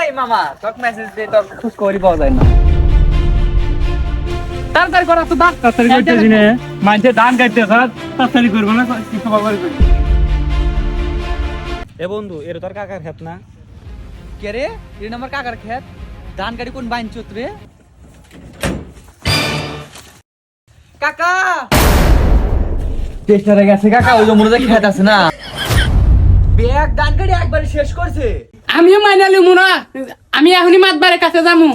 এই মামা তোকে মেসেজ দিয়ে তোর খোঁজ খবরই পাওয়া যায় না। তাড়াতাড়ি করা তো দাঁত তাড়াতাড়ি করতেছি না মাঝে ধান কাটতে তাড়াতাড়ি করবো না কিছু খবর করি। এ বন্ধু এর তোর কাকার খেত না? কে রে এই আমার কাকার খেত? ধান গাড়ি কোন বাইন চোত রে? কাকা টেস্টারে গেছে কাকা, ওই জমুনে খেত আছে না, ব্যাগ ধান গাড়ি একবারে শেষ করছে। আমিও মাইনালি মুনা, আমি এখনই মাতবারের কাছে যামু।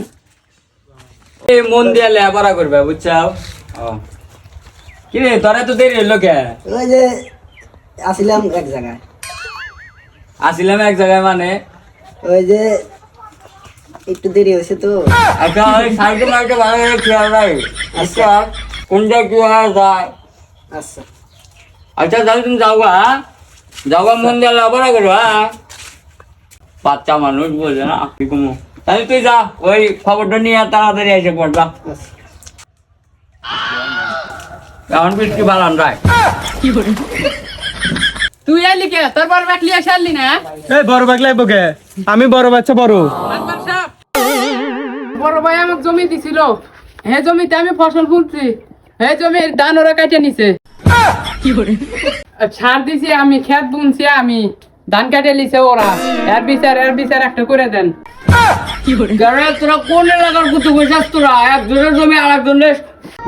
এই মন দিয়ে লেখাপড়া করবে বুঝছাও। কি রে তোরা তো দেরি হইলো কে? ওই যে আসিলাম এক জায়গায়, আসিলাম এক জায়গায় মানে ওই যে একটু দেরি হয়েছে তো। আচ্ছা ওই সাইকেল মাইকেল ভালো করে খেয়াল রাখ। আচ্ছা কোনটা কি হয় যায়। আচ্ছা আচ্ছা তাহলে তুমি যাও গা, যাও গা মন দিয়ে লেখাপড়া করবে। বাচ্চা মানুষ বোঝে না কি কমু। তাহলে তুই যা, ওই খবরটা নিয়ে তাড়াতাড়ি এসে পড়বা। আচ্ছা। এখন বৃষ্টি বালান রায়। তুই এলি কে? তোর বড় বাকলি এসে আনলি না? এই বড় বাগ লাগবো কে? আমি বড় বাচ্চা বড়। মাতবার সাহেব, বড় ভাই আমার জমি দিছিল, হে জমিতে আমি ফসল বুনছি, হে জমির ধান ওরা কাটে নিছে। ছাড় দিছি আমি, খেত বুনছি আমি, ধান কাটে লিছে ওরা। এর বিচার একটা করে দেন। তোরা কোন এলাকার কুতু বসে তোরা একজনের জমি আর একজনের।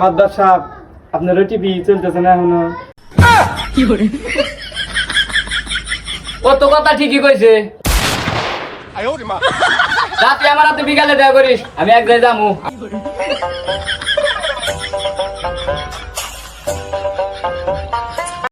মাদ্দার সাহেব আপনার টিভি চলতেছে না এখনো? কত কথা ঠিকই কইছে। রাতে আমার হাতে বিকালে দেয়া করিস, আমি এক জায়গায় যাবো।